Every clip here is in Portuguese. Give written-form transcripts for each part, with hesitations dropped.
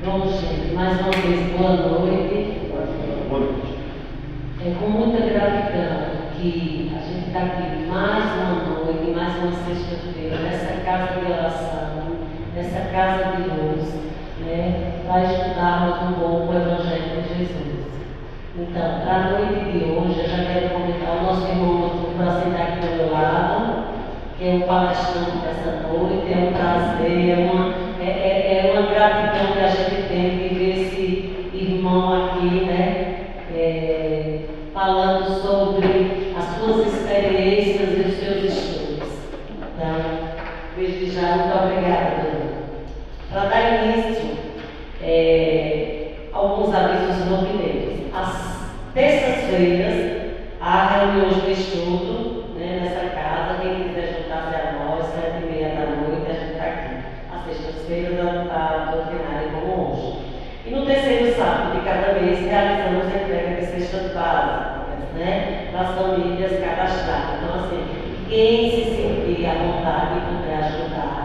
Bom, gente, mais uma vez, boa noite. É com muita gratidão que a gente está aqui mais uma noite, mais uma sexta-feira, nessa casa de oração, nessa casa de luz, né, para estudarmos um pouco o Evangelho de Jesus. Então, para a noite de hoje, eu já quero convidar o nosso irmão para sentar aqui do meu lado, que é o palestrante dessa noite. É um prazer, é uma gratidão que a gente tem de ver esse irmão aqui, né? Falando sobre as suas experiências e os seus estudos. Então, desde já, muito obrigada. Para dar início, alguns avisos rotineiros. Às terças-feiras, há reuniões de estudo, né, nessa casa. Quem quiser juntar-se a nós, 7h30 da noite, a gente está aqui. Às sextas-feiras, a doutrinária como hoje. E no terceiro sábado de cada mês, realizamos a entrega de cestas básicas, né, para as famílias cadastradas. Então, assim, quem se sentir à vontade e puder ajudar,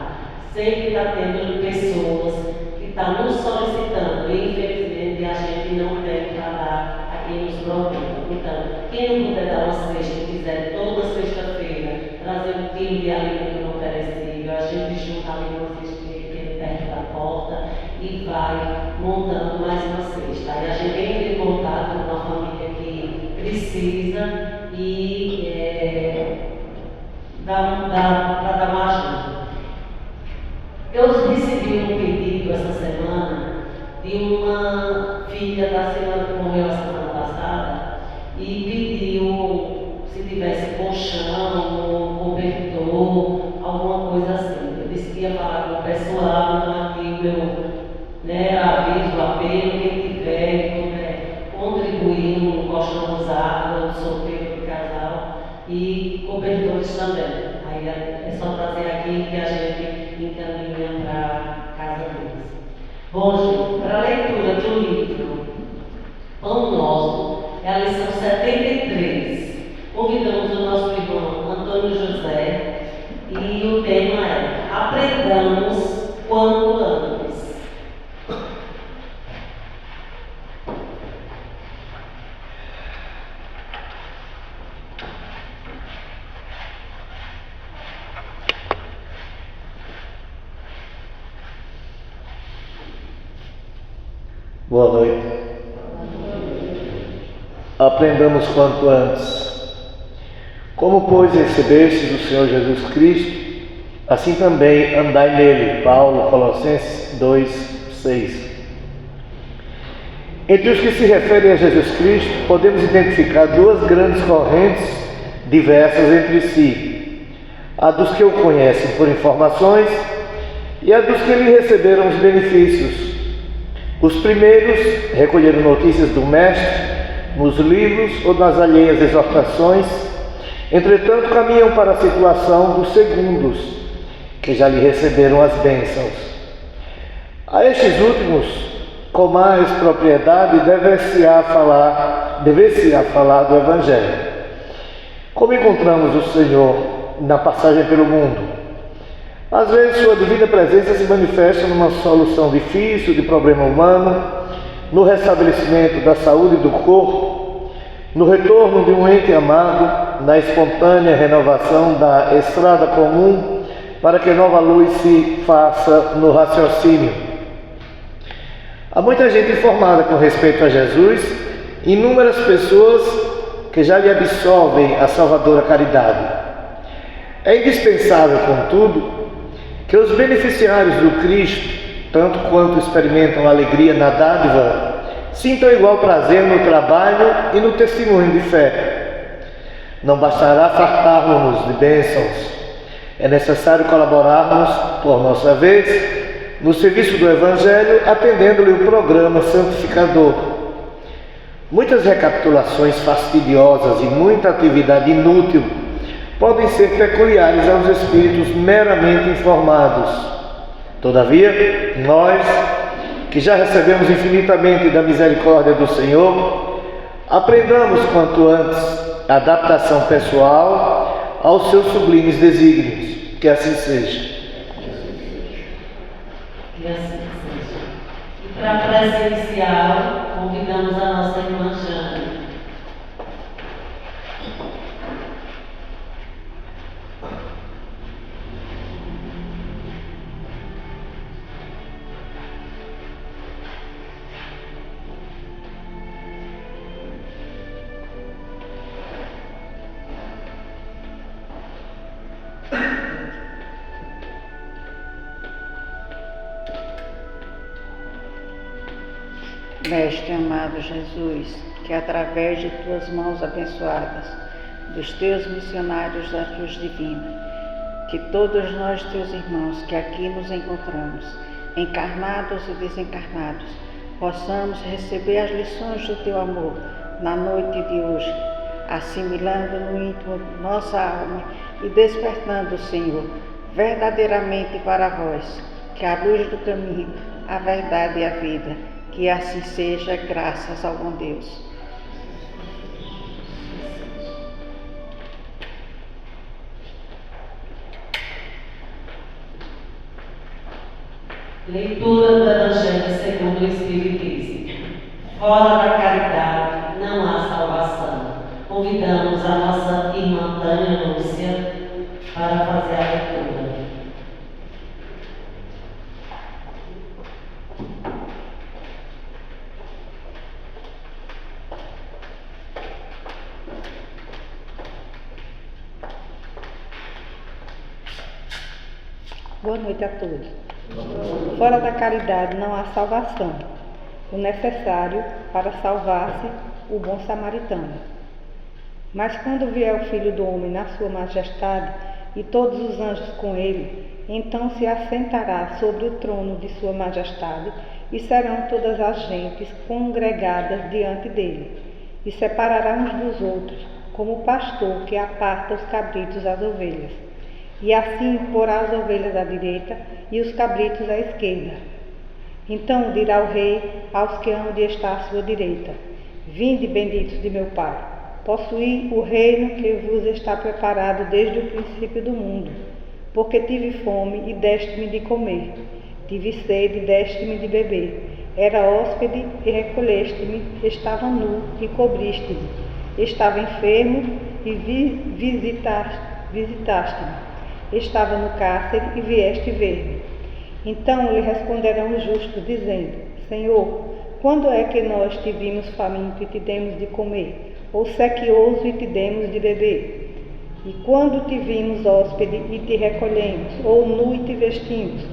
sempre está tendo pessoas que estão nos solicitando, e infelizmente a gente não tem para dar a quem nos procura. Então, quem não puder dar uma cesta e quiser toda sexta-feira trazer um quilo de alimento não perecível, a gente junta ali uma cestinha que tem perto da porta e vai montando mais uma cesta. Aí a gente entra em contato com uma família que precisa e para dar uma ajuda. Eu recebi um pedido essa semana de uma filha da semana que morreu a semana passada e pediu se tivesse colchão, cobertor, alguma coisa assim. Eu disse que ia falar com o pessoal, então aqui o meu aviso, apelo, quem tiver contribuir no colchão usado, no sorteio do casal e cobertores também. Aí é só trazer aqui que a gente encaminha para a casa deles. Bom, gente, para a leitura do livro Pão Nosso, é a lição 73. Convidamos o nosso irmão Antônio José e o tema é Aprendamos quanto antes. Boa noite. Aprendamos quanto antes. Como, pois, recebestes o Senhor Jesus Cristo, assim também andai nele. Paulo, Colossenses 2:6. Entre os que se referem a Jesus Cristo, podemos identificar duas grandes correntes diversas entre si: a dos que o conhecem por informações e a dos que lhe receberam os benefícios. Os primeiros recolheram notícias do Mestre nos livros ou nas alheias exortações, entretanto caminham para a situação dos segundos, que já lhe receberam as bênçãos. A estes últimos, com mais propriedade, dever-se-á falar do Evangelho. Como encontramos o Senhor na passagem pelo mundo? Às vezes sua divina presença se manifesta numa solução difícil de problema humano, no restabelecimento da saúde do corpo, no retorno de um ente amado, na espontânea renovação da estrada comum, para que nova luz se faça no raciocínio. Há muita gente informada com respeito a Jesus, inúmeras pessoas que já lhe absolvem a salvadora caridade. É indispensável, contudo, que os beneficiários do Cristo, tanto quanto experimentam alegria na dádiva, sintam igual prazer no trabalho e no testemunho de fé. Não bastará fartarmos-nos de bênçãos, é necessário colaborarmos, por nossa vez, no serviço do Evangelho, atendendo-lhe o programa santificador. Muitas recapitulações fastidiosas e muita atividade inútil podem ser peculiares aos espíritos meramente informados. Todavia, nós, que já recebemos infinitamente da misericórdia do Senhor, aprendamos quanto antes a adaptação pessoal aos seus sublimes desígnios. Que assim seja. Que assim seja. E para prece inicial, convidamos a nossa irmã Jane. Mestre amado Jesus, que através de tuas mãos abençoadas, dos teus missionários da cruz divina, que todos nós, teus irmãos, que aqui nos encontramos, encarnados e desencarnados, possamos receber as lições do teu amor na noite de hoje, assimilando no íntimo de nossa alma e despertando, Senhor, verdadeiramente para vós, que a luz do caminho, a verdade e a vida, que assim seja, graças ao bom Deus. Leitura do Evangelho segundo o Espiritismo. Fora da caridade não há salvação. Convidamos a nossa irmã Tânia Lúcia para fazer a leitura. Boa noite a todos. Fora da caridade não há salvação. O necessário para salvar-se, o bom samaritano. Mas quando vier o Filho do Homem na sua majestade e todos os anjos com ele, então se assentará sobre o trono de sua majestade e serão todas as gentes congregadas diante dele, e separará uns dos outros, como o pastor que aparta os cabritos das ovelhas. E assim porá as ovelhas à direita e os cabritos à esquerda. Então dirá o rei aos que hão de estar à sua direita: Vinde, benditos de meu Pai, possuí o reino que vos está preparado desde o princípio do mundo. Porque tive fome e deste-me de comer, tive sede e deste-me de beber, era hóspede e recolheste-me, estava nu e cobriste-me, estava enfermo e visitaste-me. Estava no cárcere e vieste ver-me. Então lhe responderão os justos, dizendo: Senhor, quando é que nós te vimos faminto e te demos de comer, ou sequioso e te demos de beber? E quando te vimos hóspede e te recolhemos, ou nu e te vestimos?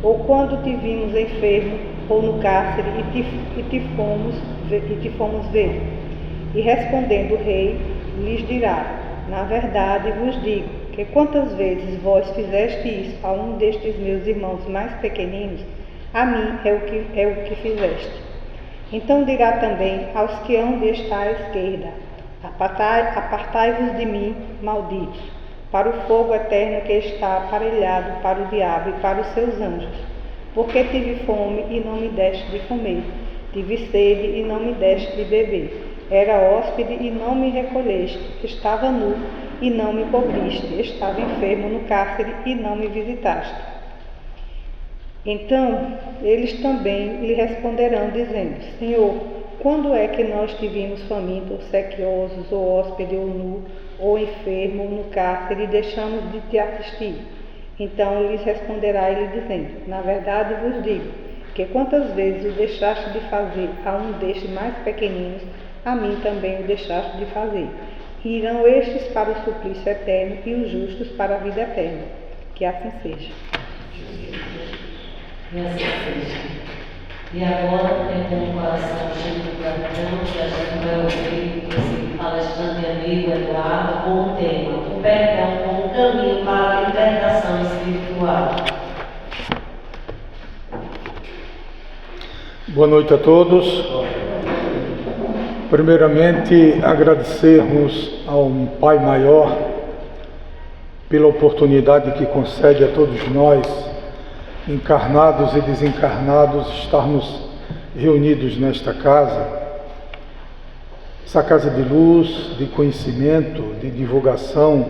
Ou quando te vimos enfermo ou no cárcere e te fomos ver? E respondendo o rei, lhes dirá: Na verdade vos digo, que quantas vezes vós fizeste isso a um destes meus irmãos mais pequeninos, a mim é o que fizeste. Então dirá também aos que hão de estar à esquerda: Apartai-vos de mim, malditos, para o fogo eterno que está aparelhado para o diabo e para os seus anjos. Porque tive fome e não me deste de comer, tive sede e não me deste de beber, era hóspede e não me recolheste, estava nu e não me cobriste, estava enfermo no cárcere e não me visitaste. Então eles também lhe responderão, dizendo: Senhor, quando é que nós te vimos famintos, ou sequiosos, ou hóspede, ou nu, ou enfermo, no cárcere, e deixamos de te assistir? Então lhes responderá ele, dizendo: Na verdade vos digo, que quantas vezes o deixaste de fazer a um destes mais pequeninos, a mim também o deixaste de fazer. E irão estes para o suplício eterno e os justos para a vida eterna. Que assim seja. E assim seja. E agora é com o coração cheio de gratidão que a gente vai ouvir esse palestrante amigo Eduardo com o tema: o perdão como caminho para a libertação espiritual. Boa noite a todos. Primeiramente, agradecermos ao Pai Maior pela oportunidade que concede a todos nós, encarnados e desencarnados, estarmos reunidos nesta casa, essa casa de luz, de conhecimento, de divulgação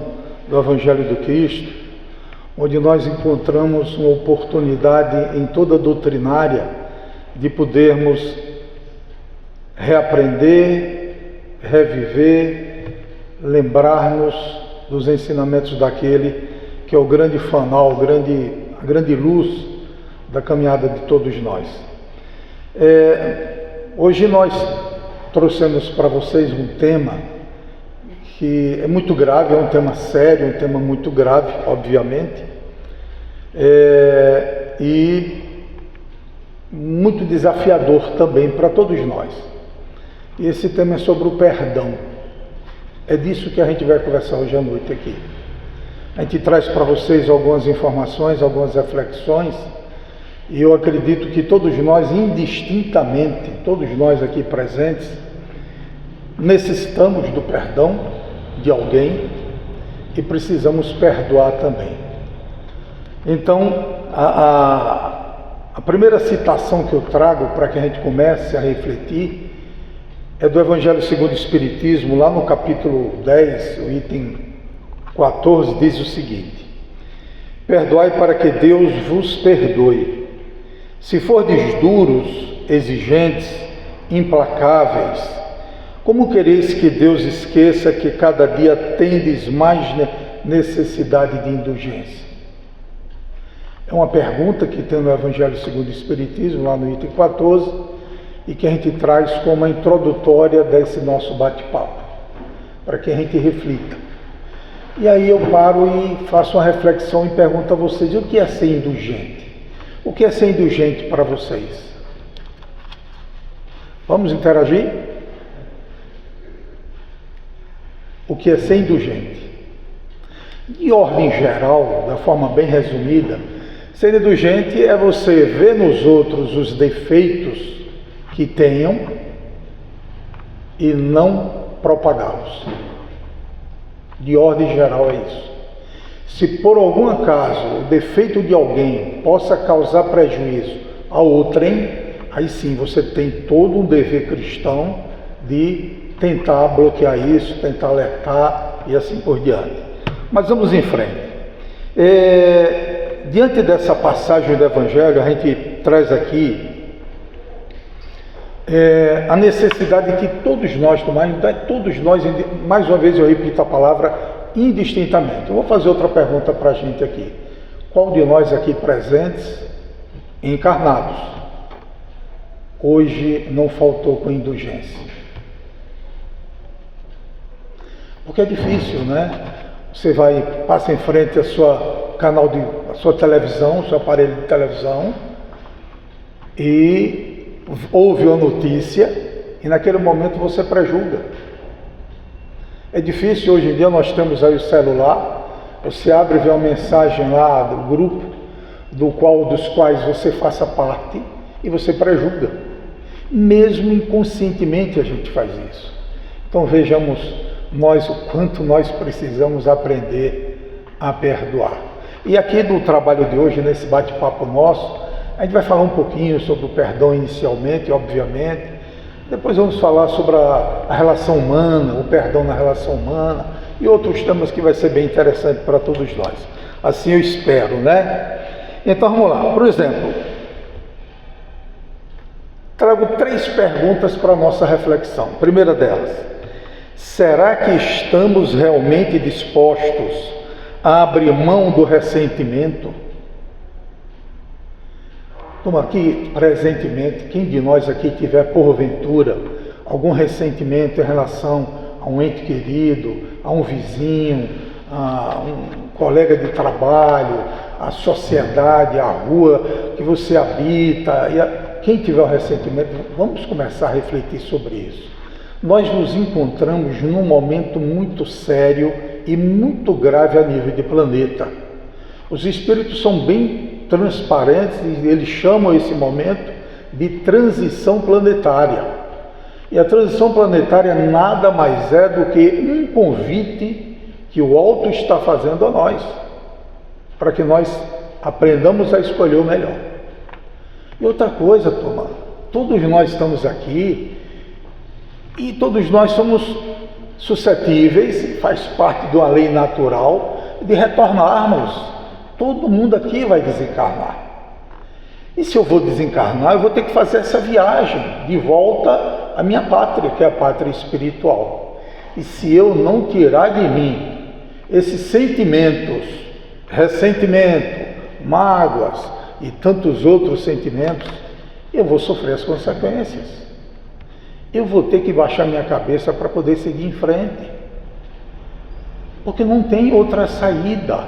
do Evangelho do Cristo, onde nós encontramos uma oportunidade em toda doutrinária de podermos reaprender, reviver, lembrar-nos dos ensinamentos daquele que é o grande fanal, a grande luz da caminhada de todos nós. Hoje nós trouxemos para vocês um tema que é muito grave, é um tema sério, um tema muito grave, obviamente, e muito desafiador também para todos nós. E esse tema é sobre o perdão. É disso que a gente vai conversar hoje à noite aqui. A gente traz para vocês algumas informações, algumas reflexões, e eu acredito que todos nós, indistintamente, todos nós aqui presentes, necessitamos do perdão de alguém e precisamos perdoar também. Então, a primeira citação que eu trago para que a gente comece a refletir é do Evangelho segundo o Espiritismo, lá no capítulo 10, o item 14, diz o seguinte: perdoai para que Deus vos perdoe. Se fordes duros, exigentes, implacáveis, como quereis que Deus esqueça que cada dia tendes mais necessidade de indulgência? É uma pergunta que tem no Evangelho segundo o Espiritismo, lá no item 14, e que a gente traz como a introdutória desse nosso bate-papo, para que a gente reflita. E aí eu paro e faço uma reflexão e pergunto a vocês: o que é ser indulgente? O que é ser indulgente para vocês? Vamos interagir? O que é ser indulgente? De ordem geral, da forma bem resumida, ser indulgente é você ver nos outros os defeitos que tenham e não propagá-los. De ordem geral é isso. Se por algum acaso o defeito de alguém possa causar prejuízo a outrem, aí sim você tem todo um dever cristão de tentar bloquear isso, tentar alertar e assim por diante. Mas vamos em frente. Diante dessa passagem do Evangelho, a gente traz aqui a necessidade que todos nós, mais uma vez eu repito a palavra, indistintamente. Eu vou fazer outra pergunta para a gente aqui. Qual de nós aqui presentes, encarnados, hoje não faltou com indulgência? Porque é difícil, né? Você passa em frente a sua televisão, seu aparelho de televisão, e ouve uma notícia, e naquele momento você prejulga. É difícil, hoje em dia nós temos aí o celular, você abre e vê uma mensagem lá do grupo, dos quais você faça parte, e você prejulga. Mesmo inconscientemente a gente faz isso. Então vejamos o quanto nós precisamos aprender a perdoar. E aqui no trabalho de hoje, nesse bate-papo nosso, a gente vai falar um pouquinho sobre o perdão inicialmente, obviamente. Depois vamos falar sobre a relação humana, o perdão na relação humana e outros temas que vai ser bem interessante para todos nós. Assim eu espero, né? Então vamos lá. Por exemplo, trago 3 perguntas para a nossa reflexão. Primeira delas: será que estamos realmente dispostos a abrir mão do ressentimento? Como aqui, presentemente, quem de nós aqui tiver, porventura, algum ressentimento em relação a um ente querido, a um vizinho, a um colega de trabalho, a sociedade, a rua que você habita, quem tiver o ressentimento, vamos começar a refletir sobre isso. Nós nos encontramos num momento muito sério e muito grave a nível de planeta. Os espíritos são bem transparentes e eles chamam esse momento de transição planetária. E a transição planetária nada mais é do que um convite que o alto está fazendo a nós, para que nós aprendamos a escolher o melhor. E outra coisa, turma, todos nós estamos aqui e todos nós somos suscetíveis, faz parte de uma lei natural, de retornarmos. Todo mundo aqui vai desencarnar. E se eu vou desencarnar, eu vou ter que fazer essa viagem de volta à minha pátria, que é a pátria espiritual. E se eu não tirar de mim esses sentimentos, ressentimento, mágoas e tantos outros sentimentos, eu vou sofrer as consequências. Eu vou ter que baixar minha cabeça para poder seguir em frente. Porque não tem outra saída.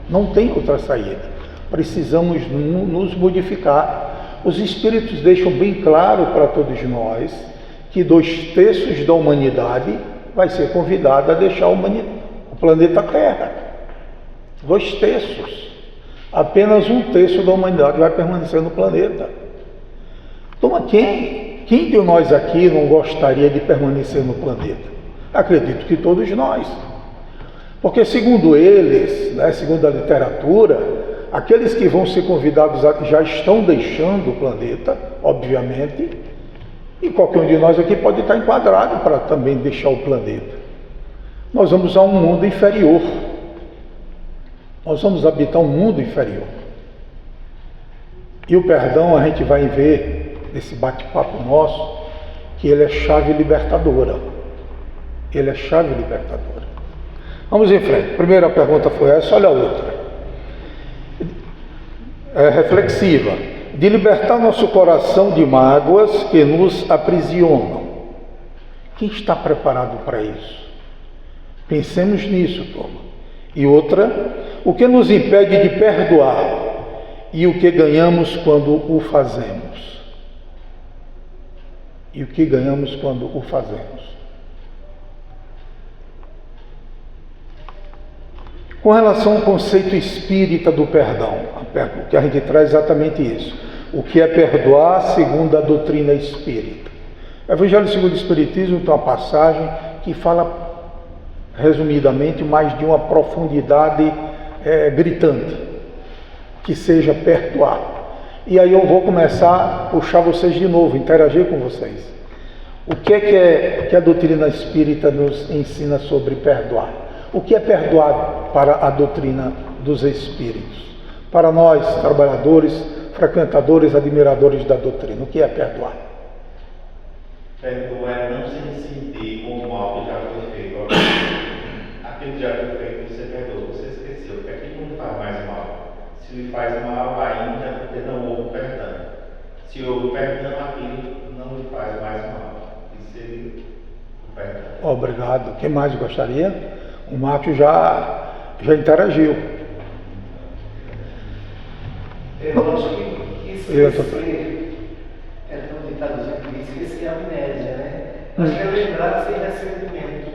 Não tem outra saída. Precisamos nos modificar. Os Espíritos deixam bem claro para todos nós que 2/3 da humanidade vai ser convidada a deixar o planeta Terra. 2/3. Apenas 1/3 da humanidade vai permanecer no planeta. Então, quem de nós aqui não gostaria de permanecer no planeta? Acredito que todos nós. Porque segundo eles, segundo a literatura, aqueles que vão ser convidados aqui já estão deixando o planeta, obviamente, e qualquer um de nós aqui pode estar enquadrado para também deixar o planeta. Nós vamos a um mundo inferior. Nós vamos habitar um mundo inferior. E o perdão, a gente vai ver nesse bate-papo nosso, que ele é chave libertadora. Ele é chave libertadora. Vamos em frente. A primeira pergunta foi essa, olha a outra. É reflexiva. De libertar nosso coração de mágoas que nos aprisionam. Quem está preparado para isso? Pensemos nisso, turma. E outra, o que nos impede de perdoar e o que ganhamos quando o fazemos? E o que ganhamos quando o fazemos? Com relação ao conceito espírita do perdão, o que a gente traz é exatamente isso. O que é perdoar segundo a doutrina espírita. O Evangelho segundo o Espiritismo tem uma passagem que fala, resumidamente, mais de uma profundidade gritante, que seja perdoar. E aí eu vou começar a puxar vocês de novo, interagir com vocês. O que é que a doutrina espírita nos ensina sobre perdoar? O que é perdoar para a doutrina dos espíritos? Para nós, trabalhadores, frequentadores, admiradores da doutrina, o que é perdoar? Perdoar é não se ressentir com o mal que já foi feito. Aquilo que já foi feito, você perdoou, você esqueceu, porque aquilo não faz mais mal. Se lhe faz mal ainda, é porque não houve perdão. Se houve perdão, aquilo não lhe faz mais mal. Isso seria o perdão. Obrigado. Quem mais gostaria? O Márcio já interagiu. Eu acho que esquecer, é tão ditadozinho que esquecer a amnésia, né? Acho que é lembrar sem ressentimento.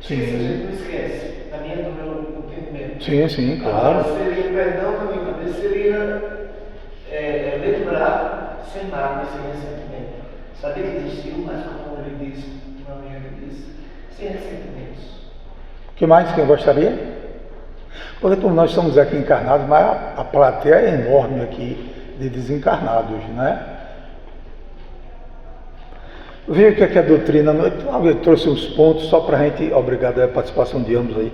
Sim. Isso a gente não esquece, na minha do meu entendimento. Sim, claro. Agora, seria o perdão na minha cabeça, seria lembrar sem nada, sem ressentimento. Saber que existiu, mas como ele disse, na minha cabeça, sem ressentimentos. O que mais quem gostaria? Porque nós estamos aqui encarnados, mas a plateia é enorme aqui de desencarnados, né? Veja o que é que a doutrina... Eu trouxe uns pontos só para a gente... Obrigado à participação de ambos aí.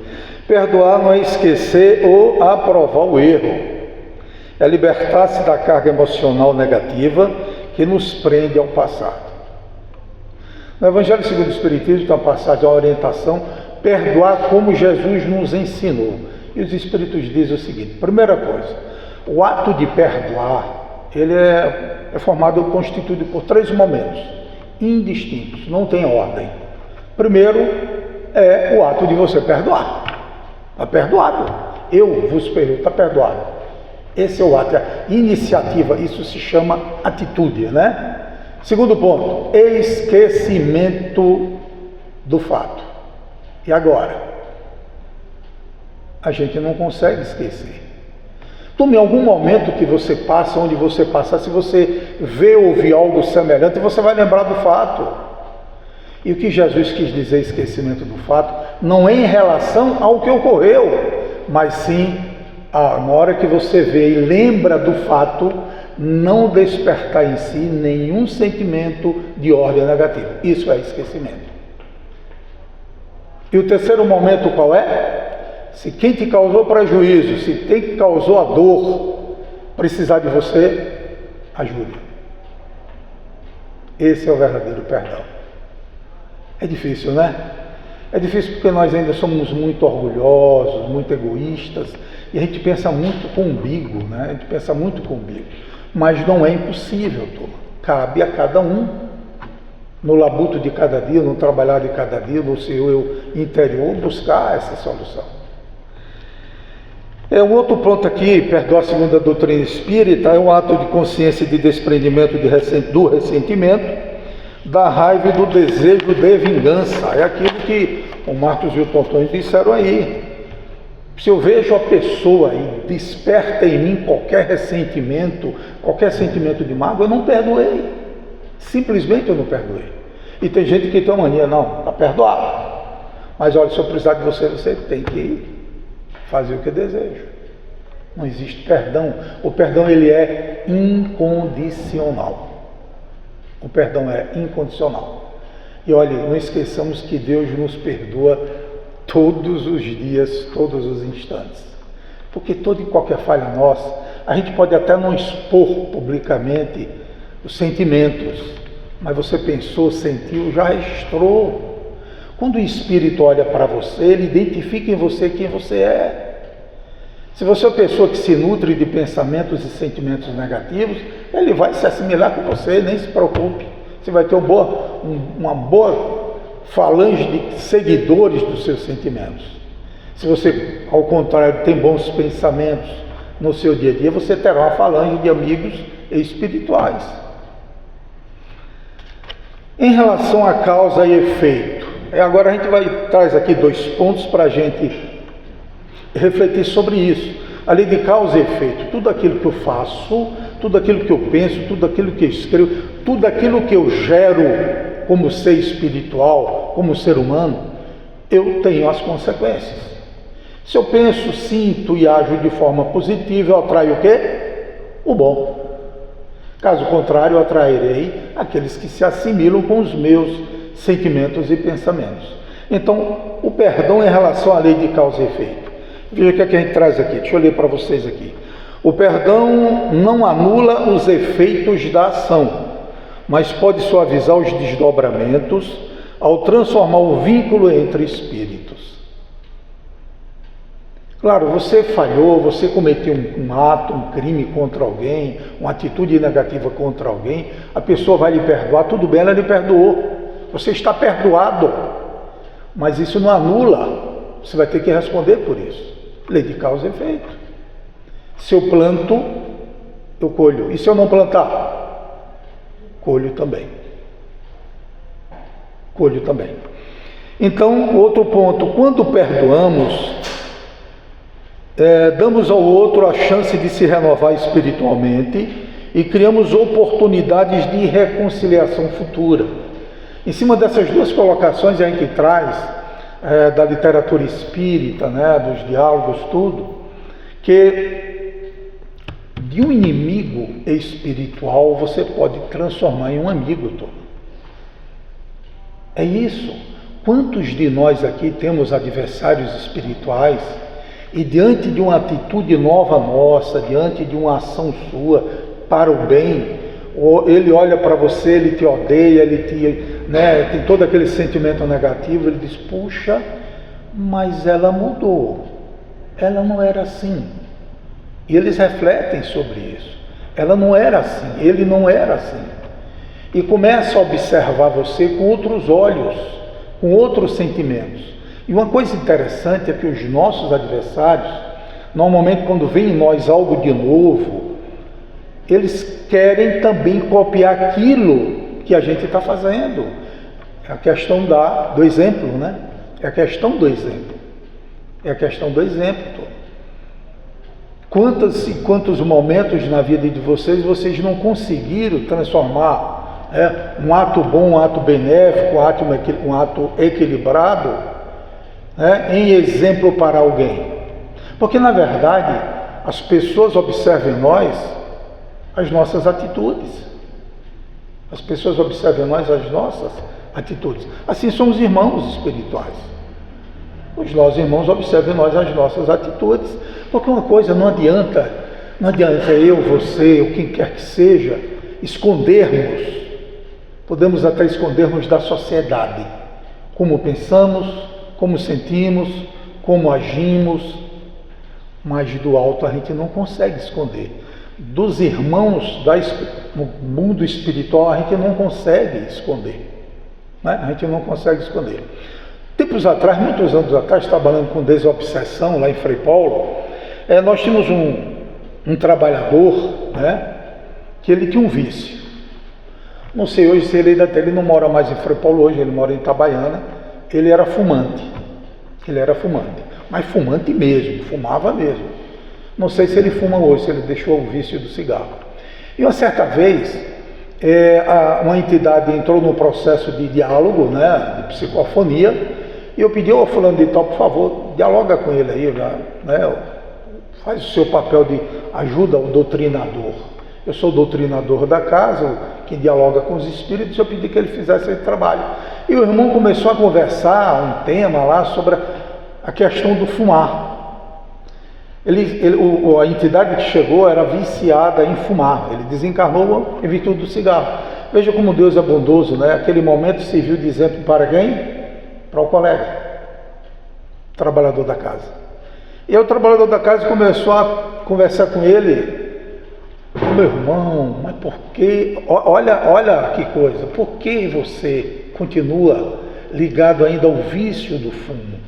Perdoar não é esquecer ou aprovar o erro. É libertar-se da carga emocional negativa que nos prende ao passado. No Evangelho segundo o Espiritismo tem uma passagem, uma orientação, perdoar como Jesus nos ensinou. E os Espíritos dizem o seguinte: primeira coisa, o ato de perdoar, ele é formado, constituído por 3 momentos indistintos, não tem ordem. Primeiro é o ato de você perdoar. Está perdoado. Eu vos perdoo, está perdoado. Esse é o ato, a iniciativa, isso se chama atitude, né? Segundo ponto, esquecimento do fato. E agora? A gente não consegue esquecer. Então, em algum momento que você passa, onde você passar, se você vê ou ouvir algo semelhante, você vai lembrar do fato. E o que Jesus quis dizer, esquecimento do fato, não é em relação ao que ocorreu, mas sim, na hora que você vê e lembra do fato, não despertar em si nenhum sentimento de ordem negativa. Isso é esquecimento. E o terceiro momento qual é? Se quem te causou prejuízo, se quem te causou a dor, precisar de você, Ajude. Esse é o verdadeiro perdão. É difícil, né? É difícil porque nós ainda somos muito orgulhosos, muito egoístas, e a gente pensa muito com o umbigo, né? A gente pensa muito com o umbigo. Mas não é impossível, turma. Cabe a cada um, no labuto de cada dia, no trabalhar de cada dia, no seu eu interior, buscar essa solução. Um outro ponto aqui, perdoar segundo a doutrina espírita, é um ato de consciência de desprendimento do ressentimento, da raiva e do desejo de vingança. É aquilo que o Marcos e o Tontões disseram aí. Se eu vejo a pessoa e desperta em mim qualquer ressentimento, qualquer sentimento de mágoa, eu não perdoei. Simplesmente eu não perdoei. E tem gente que tem uma mania, não, está perdoado. Mas olha, se eu precisar de você, você tem que fazer o que eu desejo. Não existe perdão. O perdão, ele é incondicional. O perdão é incondicional. E olha, não esqueçamos que Deus nos perdoa todos os dias, todos os instantes. Porque toda e qualquer falha nossa, a gente pode até não expor publicamente os sentimentos, mas você pensou, sentiu, já registrou. Quando o Espírito olha para você, ele identifica em você quem você é. Se você é uma pessoa que se nutre de pensamentos e sentimentos negativos, ele vai se assimilar com você, nem se preocupe. Você vai ter uma boa falange de seguidores dos seus sentimentos. Se você, ao contrário, tem bons pensamentos no seu dia a dia, você terá uma falange de amigos espirituais. Em relação a causa e efeito, agora a gente traz aqui 2 pontos para a gente refletir sobre isso. A lei de causa e efeito, tudo aquilo que eu faço, tudo aquilo que eu penso, tudo aquilo que eu escrevo, tudo aquilo que eu gero como ser espiritual, como ser humano, eu tenho as consequências. Se eu penso, sinto e ajo de forma positiva, eu atraio o quê? O bom. Caso contrário, eu atrairei aqueles que se assimilam com os meus sentimentos e pensamentos. Então, o perdão em relação à lei de causa e efeito. Veja o que a gente traz aqui, deixa eu ler para vocês aqui. O perdão não anula os efeitos da ação, mas pode suavizar os desdobramentos ao transformar o vínculo entre espíritos. Claro, você falhou, você cometeu um ato, um crime contra alguém, uma atitude negativa contra alguém, a pessoa vai lhe perdoar, tudo bem, ela lhe perdoou, você está perdoado, mas isso não anula, você vai ter que responder por isso. Lei de causa e efeito. Se eu planto, eu colho. E se eu não plantar? Colho também. Colho também. Então, outro ponto, quando perdoamos, damos ao outro a chance de se renovar espiritualmente e criamos oportunidades de reconciliação futura. Em cima dessas 2 colocações a gente traz da literatura espírita, né, dos diálogos, tudo, que de um inimigo espiritual você pode transformar em um amigo todo. É isso. Quantos de nós aqui temos adversários espirituais e diante de uma atitude nova nossa, diante de uma ação sua para o bem, ele olha para você, ele te odeia, tem todo aquele sentimento negativo, ele diz, puxa, mas ela mudou, ela não era assim. E eles refletem sobre isso. Ela não era assim, ele não era assim. E começa a observar você com outros olhos, com outros sentimentos. E uma coisa interessante é que os nossos adversários, normalmente quando vem em nós algo de novo, eles querem também copiar aquilo que a gente está fazendo. É a questão do exemplo, né? É a questão do exemplo. É a questão do exemplo. Quantos momentos na vida de vocês não conseguiram transformar um ato bom, um ato benéfico, um ato equilibrado, em exemplo para alguém? Porque, na verdade, as pessoas observam em nós as nossas atitudes. As pessoas observam em nós as nossas atitudes. Assim somos irmãos espirituais. Os nossos irmãos observam em nós as nossas atitudes. Porque uma coisa não adianta Não adianta eu, você, ou quem quer que seja, escondermos. Podemos até escondermos da sociedade. Como pensamos, como sentimos, como agimos. Mas do alto a gente não consegue esconder. Dos irmãos no mundo espiritual a gente não consegue esconder. Né? A gente não consegue esconder. Tempos atrás, muitos anos atrás, trabalhando com desobsessão lá em Frei Paulo, nós tínhamos um trabalhador, né, que ele tinha um vício. Não sei hoje se ele não mora mais em Frei Paulo hoje, ele mora em Itabaiana. Ele era fumante, mas fumante mesmo, fumava mesmo. Não sei se ele fuma hoje, se ele deixou o vício do cigarro. E uma certa vez, uma entidade entrou no processo de diálogo, né, de psicofonia, e eu pedi ao fulano de tal, por favor, dialoga com ele aí, né, faz o seu papel de ajuda ao doutrinador. Eu sou o doutrinador da casa, quem dialoga com os espíritos, eu pedi que ele fizesse esse trabalho. E o irmão começou a conversar um tema lá sobre a questão do fumar. A entidade que chegou era viciada em fumar, ele desencarnou em virtude do cigarro. Veja como Deus é bondoso, né? Aquele momento serviu de exemplo para quem? Para o colega, trabalhador da casa. E aí o trabalhador da casa começou a conversar com ele. Meu irmão, mas por que? Olha que coisa, por que você continua ligado ainda ao vício do fumo?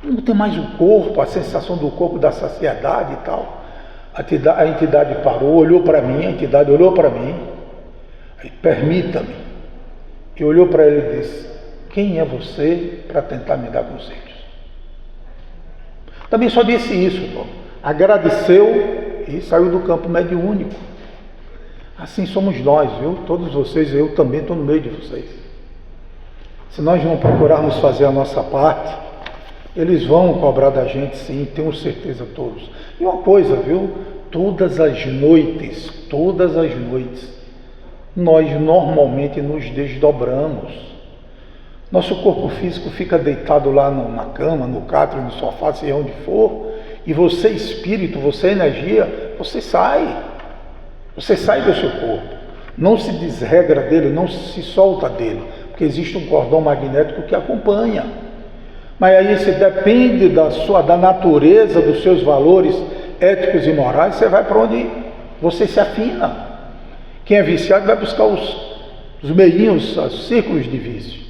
Não tem mais o corpo, a sensação do corpo, da saciedade e tal. A entidade parou, olhou para mim, a entidade olhou para mim, permita-me. E olhou para ele e disse: quem é você para tentar me dar conselhos? Também só disse isso, Tom. Agradeceu e saiu do campo mediúnico. Assim somos nós, viu? Todos vocês, eu também estou no meio de vocês. Se nós não procurarmos fazer a nossa parte, eles vão cobrar da gente, sim, tenho certeza, todos. E uma coisa, viu? Todas as noites, nós normalmente nos desdobramos. Nosso corpo físico fica deitado lá na cama, no catre, no sofá, seja onde for, e você, espírito, você, energia, você sai do seu corpo. Não se desregra dele, não se solta dele, porque existe um cordão magnético que acompanha. Mas aí se depende da natureza, dos seus valores éticos e morais, você vai para onde você se afina. Quem é viciado vai buscar os meiinhos, os círculos de vício,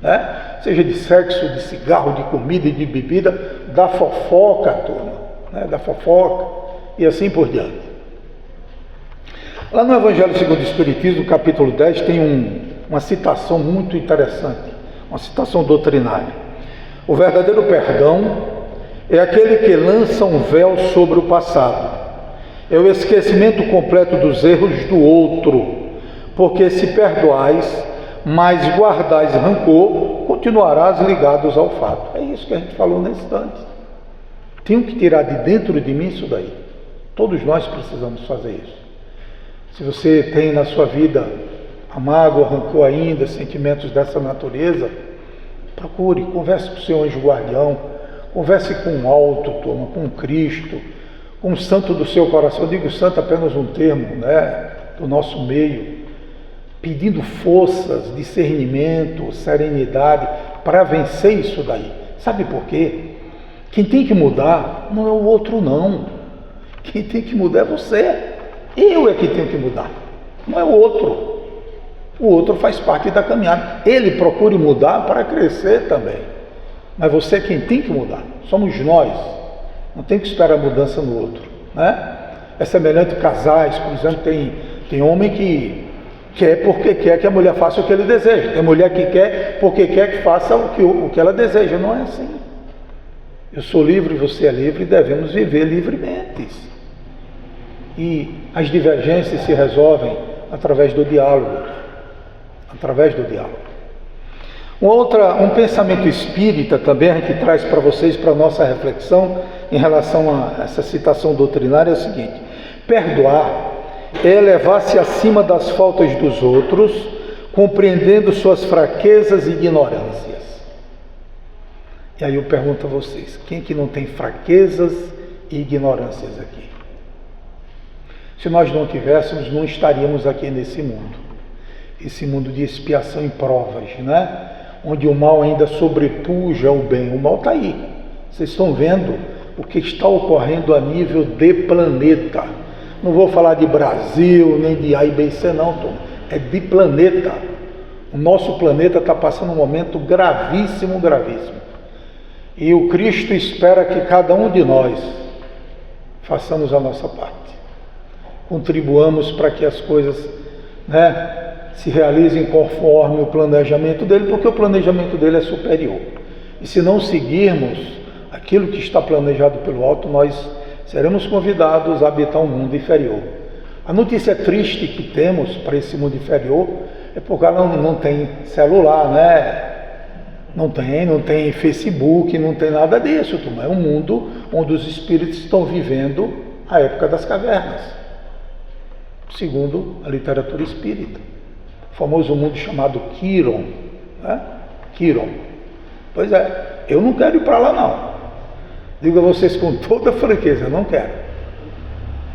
né? Seja de sexo, de cigarro, de comida e de bebida, da fofoca, turma, né? Da fofoca e assim por diante. Lá no Evangelho segundo o Espiritismo, capítulo 10, tem uma citação muito interessante, uma citação doutrinária. O verdadeiro perdão é aquele que lança um véu sobre o passado. É o esquecimento completo dos erros do outro, porque se perdoais, mas guardais rancor, continuarás ligados ao fato. É isso que a gente falou nesse instante. Tenho que tirar de dentro de mim isso daí. Todos nós precisamos fazer isso. Se você tem na sua vida a mágoa, rancor ainda, sentimentos dessa natureza, procure, converse com o seu anjo guardião, converse com o alto, turma, com Cristo, com o santo do seu coração. Eu digo santo apenas um termo, né, do nosso meio, pedindo forças, discernimento, serenidade para vencer isso daí. Sabe por quê? Quem tem que mudar não é o outro, não. Quem tem que mudar é você. Eu é que tenho que mudar, não é o outro. O outro faz parte da caminhada. Ele procure mudar para crescer também. Mas você é quem tem que mudar. Somos nós. Não tem que esperar a mudança no outro, né? É semelhante a casais, por exemplo, tem homem que quer porque quer que a mulher faça o que ele deseja. Tem mulher que quer porque quer que faça o que ela deseja. Não é assim. Eu sou livre, você é livre e devemos viver livremente. E as divergências se resolvem através do diálogo. Um pensamento espírita também a gente traz para vocês, para a nossa reflexão em relação a essa citação doutrinária, é o seguinte: perdoar é elevar-se acima das faltas dos outros, compreendendo suas fraquezas e ignorâncias. E aí eu pergunto a vocês, quem que não tem fraquezas e ignorâncias aqui? Se nós não tivéssemos, não estaríamos aqui nesse mundo. Esse mundo de expiação e provas, né? Onde o mal ainda sobrepuja o bem. O mal está aí. Vocês estão vendo o que está ocorrendo a nível de planeta. Não vou falar de Brasil, nem de A e B e C não, Tom. É de planeta. O nosso planeta está passando um momento gravíssimo, gravíssimo. E o Cristo espera que cada um de nós façamos a nossa parte. Contribuamos para que as coisas, né, se realizem conforme o planejamento dele, porque o planejamento dele é superior. E se não seguirmos aquilo que está planejado pelo alto, nós seremos convidados a habitar um mundo inferior. A notícia triste que temos para esse mundo inferior é porque não tem celular, né? Não tem Facebook, não tem nada disso, turma. É um mundo onde os espíritos estão vivendo a época das cavernas, segundo a literatura espírita. O famoso mundo chamado Quiron, né? Quiron. Pois é, eu não quero ir para lá não. Digo a vocês com toda franqueza, eu não quero.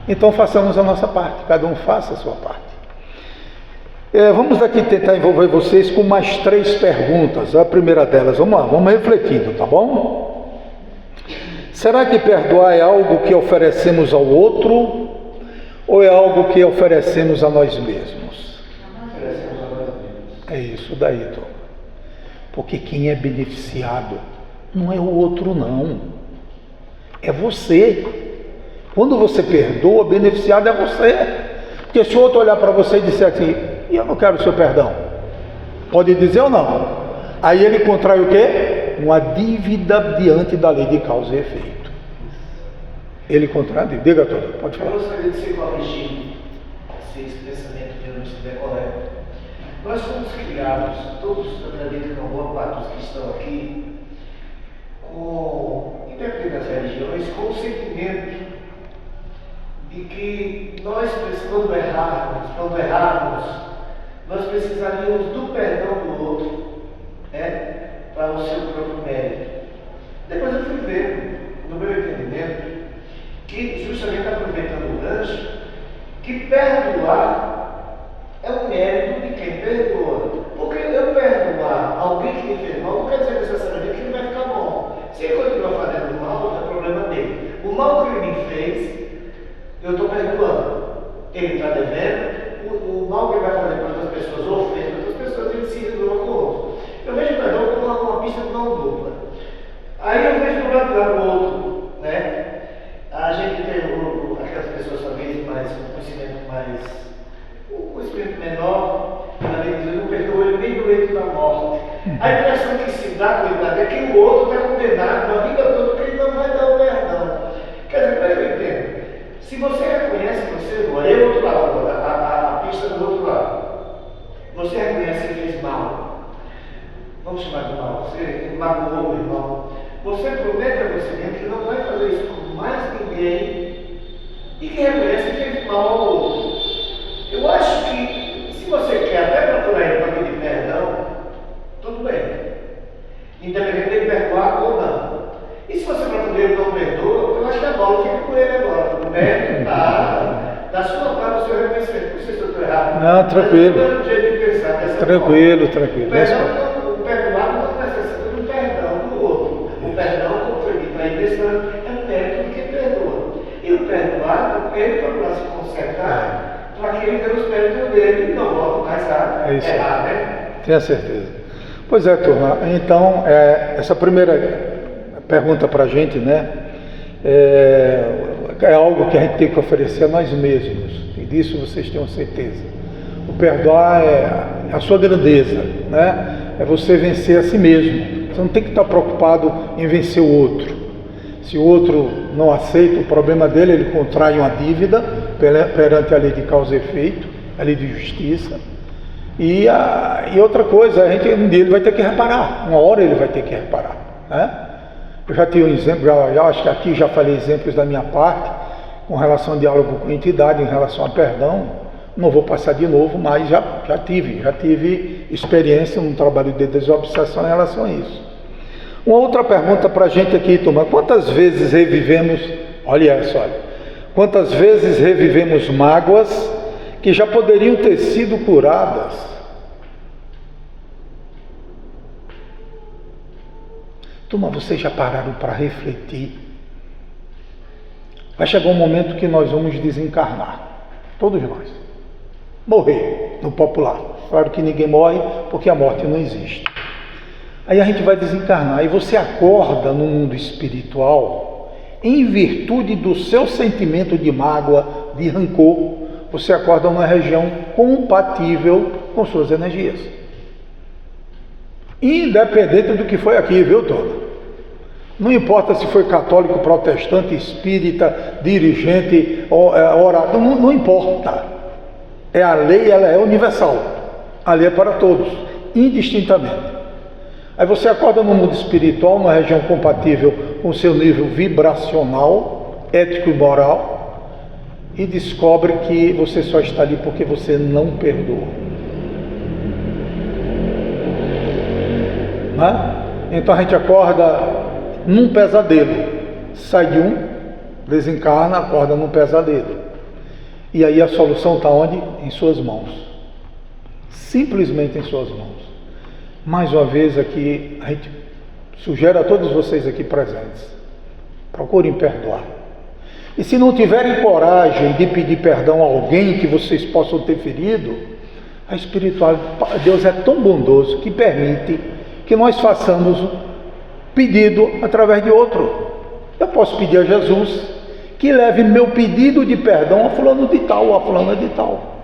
Então façamos a nossa parte, cada um faça a sua parte. Vamos aqui tentar envolver vocês com mais 3 perguntas. A primeira delas, vamos lá, vamos refletindo, tá bom? Será que perdoar é algo que oferecemos ao outro ou é algo que oferecemos a nós mesmos? Oferecemos a nós mesmos. É isso daí, Tom. Porque quem é beneficiado não é o outro, não. É você. Quando você perdoa, beneficiado é você. Porque se o outro olhar para você e disser assim, e eu não quero o seu perdão, pode dizer ou não? Aí ele contrai o quê? Uma dívida diante da lei de causa e efeito. Ele contrai a dívida. Diga, doutor, pode falar. Eu gostaria de ser corrigido, se esse pensamento meu não estiver correto. Nós fomos criados, todos, acredito que uma boa parte dos que estão aqui, independente das religiões, com o sentimento de que nós, quando errarmos, nós precisaríamos do perdão do outro, para o seu próprio mérito. Depois eu fui ver, no meu entendimento, que justamente aproveitando o gancho, que perdoar é um mérito de quem perdoa. Porque eu perdoar alguém que me fez mal não quer dizer necessariamente que ele vai ficar bom. Se ele continua fazendo mal, é problema dele. O mal que ele me fez, eu estou perdoando. Ele está devendo, o mal que ele vai fazer para outras pessoas, ou fez para outras pessoas, ele se resolve com o outro. Eu vejo o perdão como uma pista de mão dupla. Aí eu vejo do lado do outro, né? A gente tem aquelas pessoas talvez mais um conhecimento menor, ela diz, eu não perdoo ele nem do leito da morte. A impressão que se dá, coitado, é que o outro está condenado a vida toda porque ele não vai dar o perdão. Quer dizer, como é que eu entendo? Se você reconhece que você errou, aí é o outro lado, a pista do outro lado. Você reconhece que fez mal. Vamos chamar de mal. Você magoou o irmão. Você promete a você mesmo que não vai fazer isso com mais ninguém e que reconhece que fez mal ao outro. Eu acho que, se você quer até procurar ele para pedir perdão, tudo bem. Independente de ele perdoar ou não. E se você procura ele não perdoa, eu acho que a bola fica com ele agora. O mérito está da sua parte, do seu reconhecimento. Não sei se eu estou errado. Não, tranquilo. Mas eu jeito de pensar dessa Tranquilo. forma. O perdoar não necessita do perdão do outro. O perdão, como foi dito aí, é um mérito de quem perdoa. E o perdoado, ele procurar se consertar para que ele dê os méritos dele e não volte mais a errar, né? Tenha certeza. Pois é, turma. Então, essa primeira pergunta para a gente, né? É algo que a gente tem que oferecer a nós mesmos. E disso vocês tenham certeza. O perdoar é a sua grandeza, né? É você vencer a si mesmo. Você não tem que estar preocupado em vencer o outro. Se o outro não aceita o problema dele, ele contrai uma dívida perante a lei de causa e efeito, a lei de justiça. E outra coisa, um dia ele vai ter que reparar. Uma hora ele vai ter que reparar, né? Eu já tive um exemplo, já acho que aqui já falei exemplos da minha parte, com relação ao diálogo com a entidade, em relação a perdão. Não vou passar de novo, mas já tive experiência num trabalho de desobsessão em relação a isso. Uma outra pergunta para a gente aqui, turma. Quantas vezes revivemos, olha essa, Quantas vezes revivemos mágoas que já poderiam ter sido curadas? Turma, vocês já pararam para refletir? Vai chegar um momento que nós vamos desencarnar, todos nós, morrer, no popular. Claro que ninguém morre porque a morte não existe. Aí a gente vai desencarnar e você acorda no mundo espiritual em virtude do seu sentimento de mágoa, de rancor. Você acorda numa região compatível com suas energias, independente do que foi aqui, viu, Tona? Não importa se foi católico, protestante, espírita, dirigente, orador, não importa. É a lei, ela é universal. A lei é para todos, indistintamente. Aí você acorda no mundo espiritual, uma região compatível com o seu nível vibracional, ético e moral, e descobre que você só está ali porque você não perdoa. Né? Então a gente acorda num pesadelo, sai de um, desencarna, acorda num pesadelo. E aí a solução está onde? Em suas mãos. Simplesmente em suas mãos. Mais uma vez aqui, a gente sugere a todos vocês aqui presentes, procurem perdoar. E se não tiverem coragem de pedir perdão a alguém que vocês possam ter ferido, a espiritualidade, Deus é tão bondoso que permite que nós façamos pedido através de outro. Eu posso pedir a Jesus que leve meu pedido de perdão a fulano de tal ou a fulana de tal.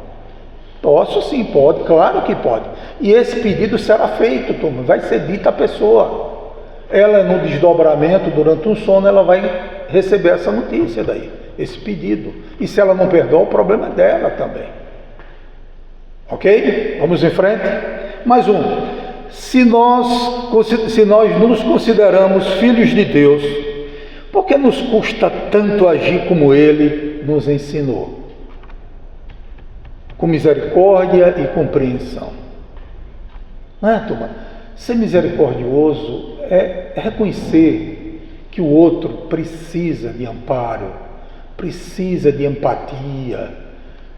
Posso sim, pode, claro que pode. E esse pedido será feito, turma, vai ser dito à pessoa. Ela no desdobramento, durante um sono, ela vai receber essa notícia daí, esse pedido. E se ela não perdoa, o problema é dela também. Ok? Vamos em frente? Mais um. Se nós nos consideramos filhos de Deus, por que nos custa tanto agir como Ele nos ensinou? Com misericórdia e compreensão. Não é, turma? Ser misericordioso é reconhecer que o outro precisa de amparo, precisa de empatia,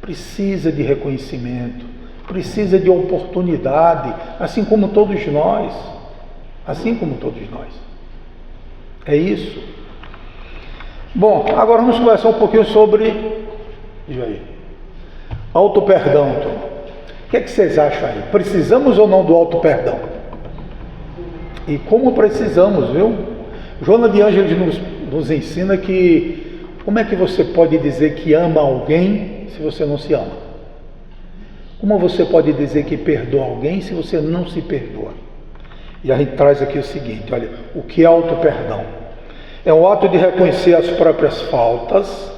precisa de reconhecimento, precisa de oportunidade, assim como todos nós. Assim como todos nós. É isso. Bom, agora vamos conversar um pouquinho sobre auto-perdão, turma. O que vocês acham aí? Precisamos ou não do auto-perdão? E como precisamos, viu? Joana de Ângeles nos ensina que como é que você pode dizer que ama alguém se você não se ama? Como você pode dizer que perdoa alguém se você não se perdoa? E a gente traz aqui o seguinte, olha, o que é auto-perdão? É o ato de reconhecer as próprias faltas,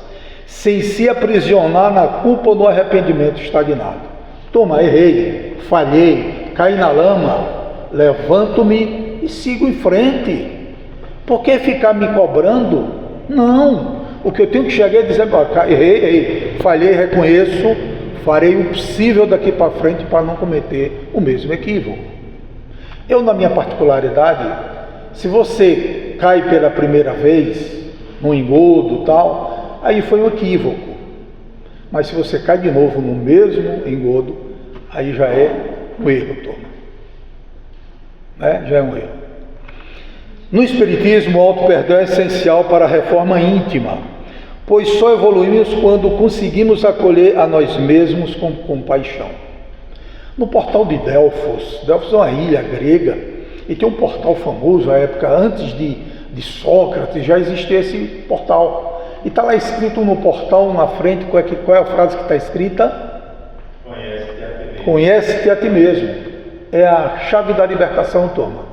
sem se aprisionar na culpa ou no arrependimento estagnado. Toma, errei, falhei, caí na lama, levanto-me e sigo em frente. Por que ficar me cobrando? Não. O que eu tenho que chegar é dizer, errei, falhei, reconheço, farei o possível daqui para frente para não cometer o mesmo equívoco. Eu, na minha particularidade, se você cai pela primeira vez, num engodo tal, aí foi um equívoco. Mas se você cai de novo no mesmo engodo, aí já é um erro, turma. Já é um erro. No Espiritismo, o auto-perdão é essencial para a reforma íntima, pois só evoluímos quando conseguimos acolher a nós mesmos com compaixão. No portal de Delfos é uma ilha grega, e tem um portal famoso, à época antes de Sócrates, já existia esse portal. E está lá escrito no portal, na frente, qual é a frase que está escrita? Conhece-te a ti mesmo. Conhece-te a ti mesmo. É a chave da libertação, turma.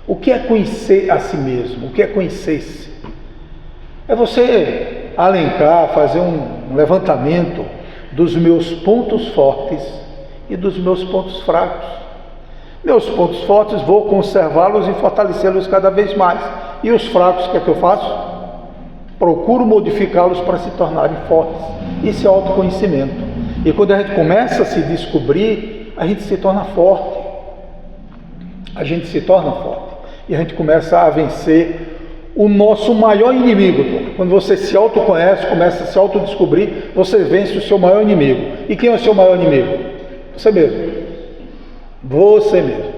O que é conhecer a si mesmo? O que é conhecer-se? É você alencar, fazer um levantamento dos meus pontos fortes e dos meus pontos fracos. Meus pontos fortes, vou conservá-los e fortalecê-los cada vez mais. E os fracos, o que é que eu faço? Procuro modificá-los para se tornarem fortes. Isso é autoconhecimento. E quando a gente começa a se descobrir, a gente se torna forte. A gente se torna forte. E a gente começa a vencer o nosso maior inimigo, Quando você se autoconhece, começa a se autodescobrir, você vence o seu maior inimigo. E quem é o seu maior inimigo? Você mesmo. Você mesmo.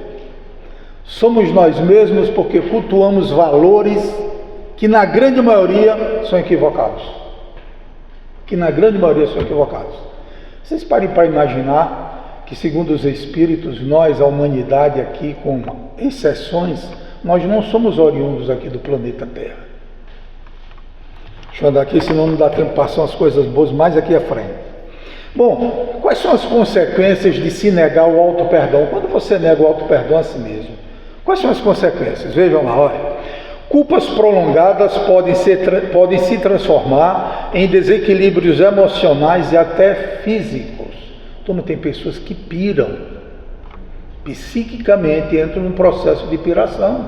Somos nós mesmos porque cultuamos valores que na grande maioria são equivocados. Vocês parem para imaginar que, segundo os Espíritos, nós, a humanidade aqui, com exceções, nós não somos oriundos aqui do planeta Terra. Deixa eu andar aqui, senão não dá tempo de passar as coisas boas mais aqui à frente. Bom, quais são as consequências de se negar o auto-perdão? Quando você nega o auto-perdão a si mesmo, quais são as consequências? Vejam lá, olha. Culpas prolongadas podem se transformar em desequilíbrios emocionais e até físicos. Então, tem pessoas que piram, psiquicamente entram num processo de piração,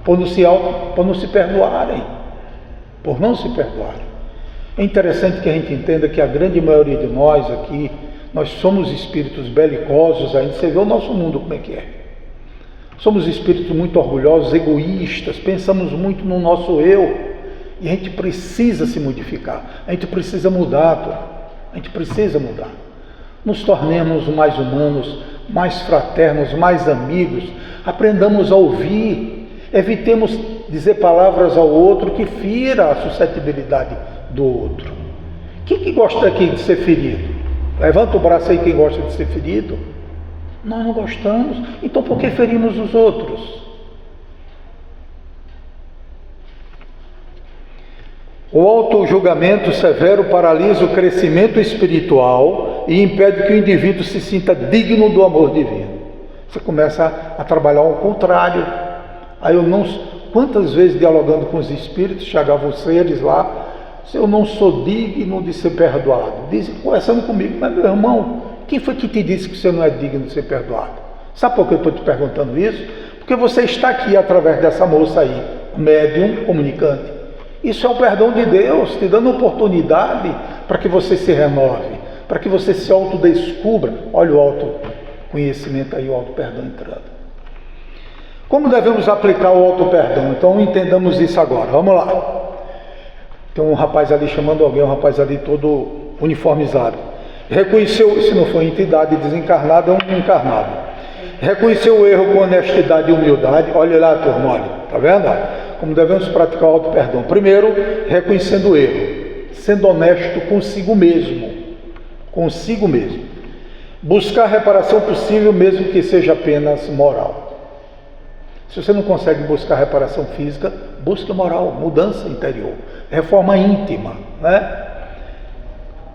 por não se perdoarem. É interessante que a gente entenda que a grande maioria de nós aqui, nós somos espíritos belicosos ainda. Você vê o nosso mundo como é que é. Somos espíritos muito orgulhosos, egoístas, pensamos muito no nosso eu. E a gente precisa se modificar, a gente precisa mudar, Nos tornemos mais humanos, mais fraternos, mais amigos, aprendamos a ouvir, evitemos dizer palavras ao outro que fira a suscetibilidade do outro. Quem que gosta aqui de ser ferido? Levanta o braço aí quem gosta de ser ferido. Nós não gostamos, então por que ferimos os outros? O auto-julgamento severo paralisa o crescimento espiritual e impede que o indivíduo se sinta digno do amor divino. Você começa a trabalhar ao contrário. Aí quantas vezes dialogando com os espíritos, chegavam seres lá, eu não sou digno de ser perdoado. Conversando comigo, mas meu irmão, quem foi que te disse que você não é digno de ser perdoado? Sabe por que eu estou te perguntando isso? Porque você está aqui através dessa moça aí, médium, comunicante. Isso é o perdão de Deus, te dando oportunidade para que você se renove, para que você se autodescubra. Olha o autoconhecimento aí, o auto-perdão entrando. Como devemos aplicar o auto-perdão? Então entendamos isso agora. Vamos lá. Tem um rapaz ali chamando alguém, um rapaz ali todo uniformizado. Reconheceu, se não for entidade desencarnada, é um encarnado. Reconheceu o erro com honestidade e humildade. Olha lá, turma, olha, tá vendo? Como devemos praticar o auto-perdão. Primeiro, reconhecendo o erro, sendo honesto consigo mesmo. Buscar a reparação possível, mesmo que seja apenas moral. Se você não consegue buscar reparação física, busque moral, mudança interior, reforma íntima, né?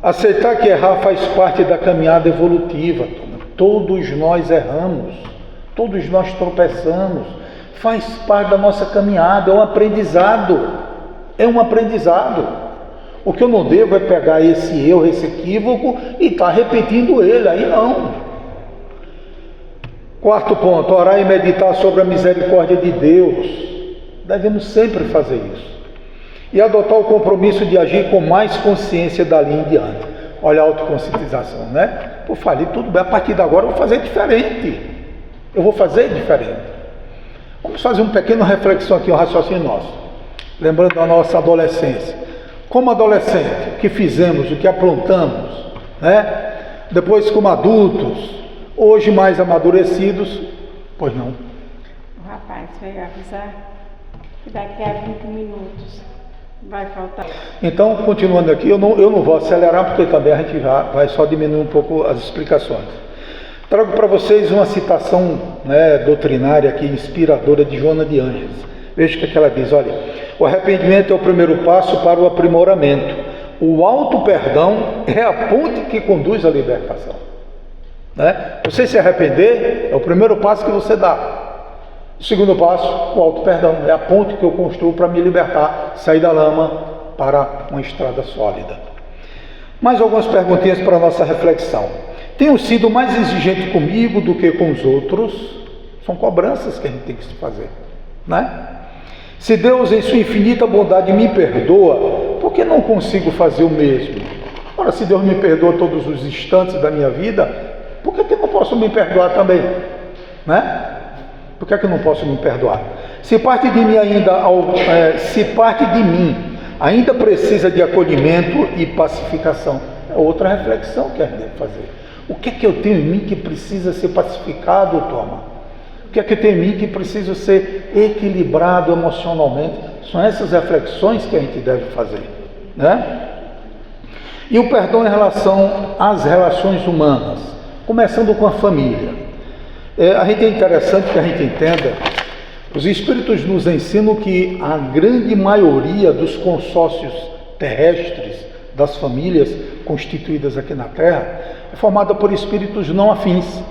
Aceitar que errar faz parte da caminhada evolutiva. Todos nós erramos, todos nós tropeçamos, faz parte da nossa caminhada, é um aprendizado. O que eu não devo é pegar esse erro, esse equívoco e estar repetindo ele, aí não. Quarto ponto, orar e meditar sobre a misericórdia de Deus. Devemos sempre fazer isso. E adotar o compromisso de agir com mais consciência dali em diante. Olha a autoconscientização, né? Pô, falei, tudo bem, a partir de agora eu vou fazer diferente. Vamos fazer uma pequena reflexão aqui, um raciocínio nosso. Lembrando da nossa adolescência. Como adolescente, o que fizemos, o que aprontamos, né? Depois como adultos, hoje mais amadurecidos, pois não. O rapaz veio avisar que daqui a 20 minutos vai faltar. Então, continuando aqui, eu não vou acelerar, porque também a gente já vai só diminuir um pouco as explicações. Trago para vocês uma citação, né, doutrinária aqui, inspiradora de Joana de Ângeles. Veja o que ela diz, olha: o arrependimento é o primeiro passo para o aprimoramento. O auto-perdão é a ponte que conduz à libertação. Né? Você se arrepender é o primeiro passo que você dá. O segundo passo, o auto-perdão, é a ponte que eu construo para me libertar, sair da lama para uma estrada sólida. Mais algumas perguntinhas para a nossa reflexão. Tenho sido mais exigente comigo do que com os outros? São cobranças que a gente tem que se fazer, né? Se Deus, em sua infinita bondade, me perdoa, por que não consigo fazer o mesmo? Ora, se Deus me perdoa todos os instantes da minha vida, por que eu não posso me perdoar também? Né? Por que eu não posso me perdoar? Se parte de mim ainda precisa de acolhimento e pacificação. É outra reflexão que a gente deve fazer. O que é que eu tenho em mim que precisa ser pacificado, Toma? O que é que eu tenho em mim que precisa ser equilibrado emocionalmente? São essas reflexões que a gente deve fazer, né? E o perdão em relação às relações humanas, começando com a família. A gente é interessante que a gente entenda, os Espíritos nos ensinam que a grande maioria dos consórcios terrestres, das famílias constituídas aqui na Terra, é formada por espíritos não afins.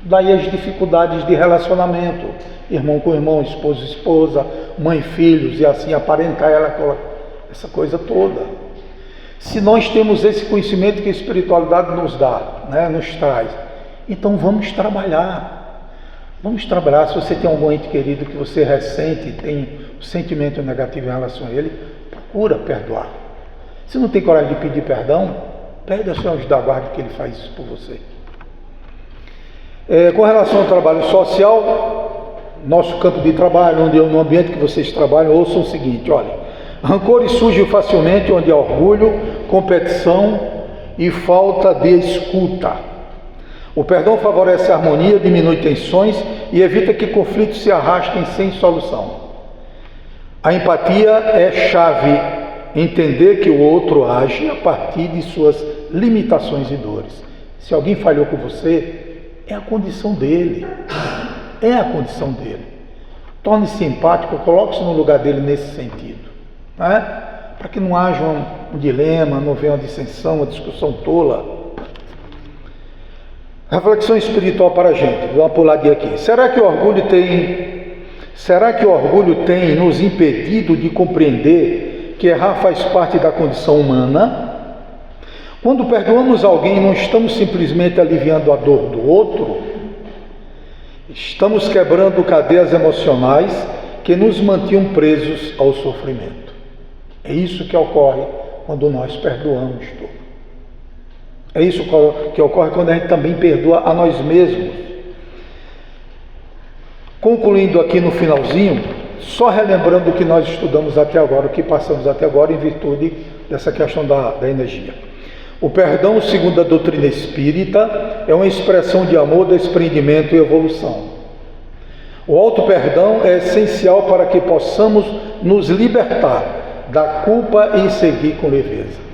Daí as dificuldades de relacionamento, irmão com irmão, esposo e esposa, mãe e filhos, e assim aparentar essa coisa toda. Se nós temos esse conhecimento que a espiritualidade nos dá, né, nos traz, então vamos trabalhar. Vamos trabalhar. Se você tem algum ente querido que você ressente, tem um sentimento negativo em relação a ele, procura perdoar. Se não tem coragem de pedir perdão, pede ao Senhor anjo da guarda que ele faz isso por você. Com relação ao trabalho social, nosso campo de trabalho, no ambiente que vocês trabalham, ouçam o seguinte, olha, rancores surgem facilmente onde há orgulho, competição e falta de escuta. O perdão favorece a harmonia, diminui tensões e evita que conflitos se arrastem sem solução. A empatia é chave, entender que o outro age a partir de suas limitações e dores. Se alguém falhou com você, é a condição dele. É a condição dele. Torne-se empático, coloque-se no lugar dele nesse sentido, né? Para que não haja um dilema, não venha uma dissensão, uma discussão tola. Reflexão espiritual para a gente. Vou uma puladinha aqui. Será que o orgulho tem nos impedido de compreender que errar faz parte da condição humana? Quando perdoamos alguém, não estamos simplesmente aliviando a dor do outro, estamos quebrando cadeias emocionais que nos mantinham presos ao sofrimento. É isso que ocorre quando nós perdoamos tudo. É isso que ocorre quando a gente também perdoa a nós mesmos. Concluindo aqui no finalzinho, só relembrando o que nós estudamos até agora, o que passamos até agora em virtude dessa questão da energia. O perdão, segundo a doutrina espírita, é uma expressão de amor, desprendimento e evolução. O auto-perdão é essencial para que possamos nos libertar da culpa e seguir com leveza.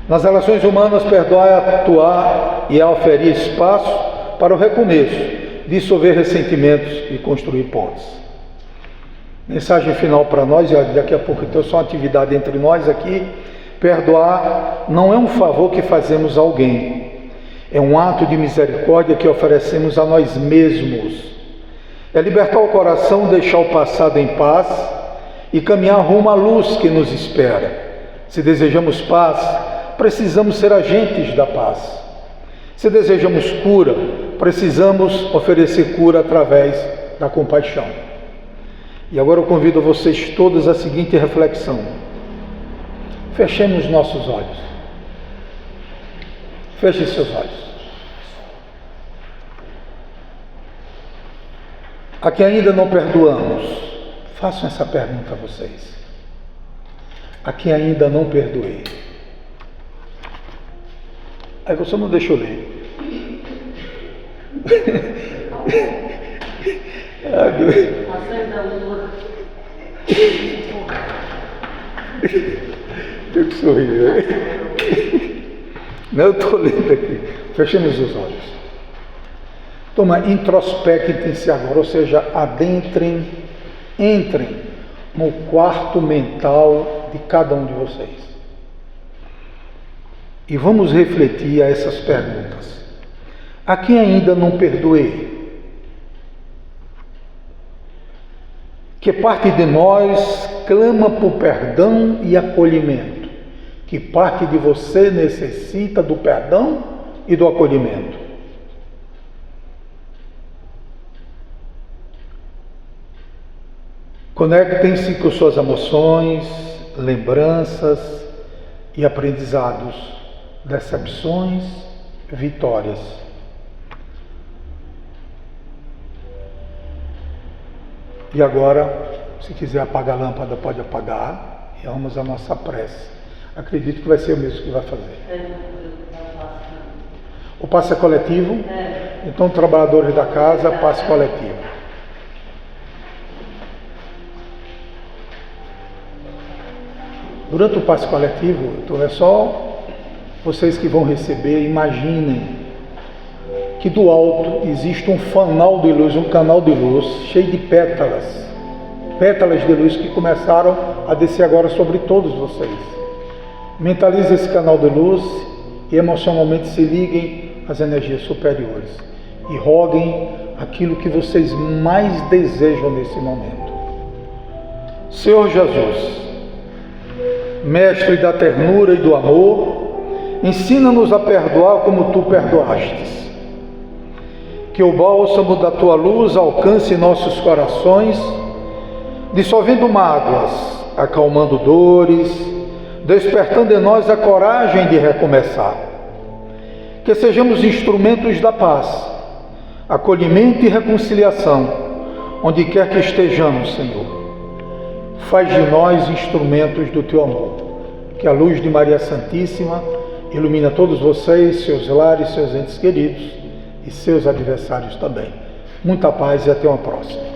Nas relações humanas, perdoar é atuar e é oferir espaço para o recomeço, dissolver ressentimentos e construir pontes. Mensagem final para nós, e daqui a pouco então só uma atividade entre nós aqui. Perdoar não é um favor que fazemos a alguém, é um ato de misericórdia que oferecemos a nós mesmos. É libertar o coração, deixar o passado em paz e caminhar rumo à luz que nos espera. Se desejamos paz, precisamos ser agentes da paz. Se desejamos cura, precisamos oferecer cura através da compaixão. E agora eu convido vocês todos à seguinte reflexão. Fechemos nossos olhos. Feche seus olhos. A quem ainda não perdoamos, façam essa pergunta a vocês. A quem ainda não perdoei. Aí você não deixou ler. Tenho que sorrir, né? Não, eu estou lendo aqui. Fechemos os olhos. Toma, introspectem-se agora, ou seja, entrem no quarto mental de cada um de vocês. E vamos refletir a essas perguntas. A quem ainda não perdoei? Que parte de nós clama por perdão e acolhimento? Que parte de você necessita do perdão e do acolhimento? Conectem-se com suas emoções, lembranças e aprendizados, decepções, vitórias. E agora, Se quiser apagar a lâmpada, pode apagar. E vamos à nossa prece. Acredito que vai ser o mesmo que vai fazer. O passe é coletivo? Então, trabalhadores da casa, passe coletivo. Durante o passe coletivo, então é só vocês que vão receber, imaginem que do alto existe um fanal de luz, um canal de luz cheio de pétalas de luz que começaram a descer agora sobre todos vocês. Mentalize esse canal de luz e emocionalmente se liguem às energias superiores e roguem aquilo que vocês mais desejam nesse momento. Senhor Jesus, Mestre da ternura e do amor, ensina-nos a perdoar como Tu perdoastes. Que o bálsamo da Tua luz alcance nossos corações, dissolvendo mágoas, acalmando dores, despertando em nós a coragem de recomeçar. Que sejamos instrumentos da paz, acolhimento e reconciliação, onde quer que estejamos, Senhor. Faz de nós instrumentos do Teu amor. Que a luz de Maria Santíssima ilumina todos vocês, seus lares, seus entes queridos e seus adversários também. Muita paz e até uma próxima.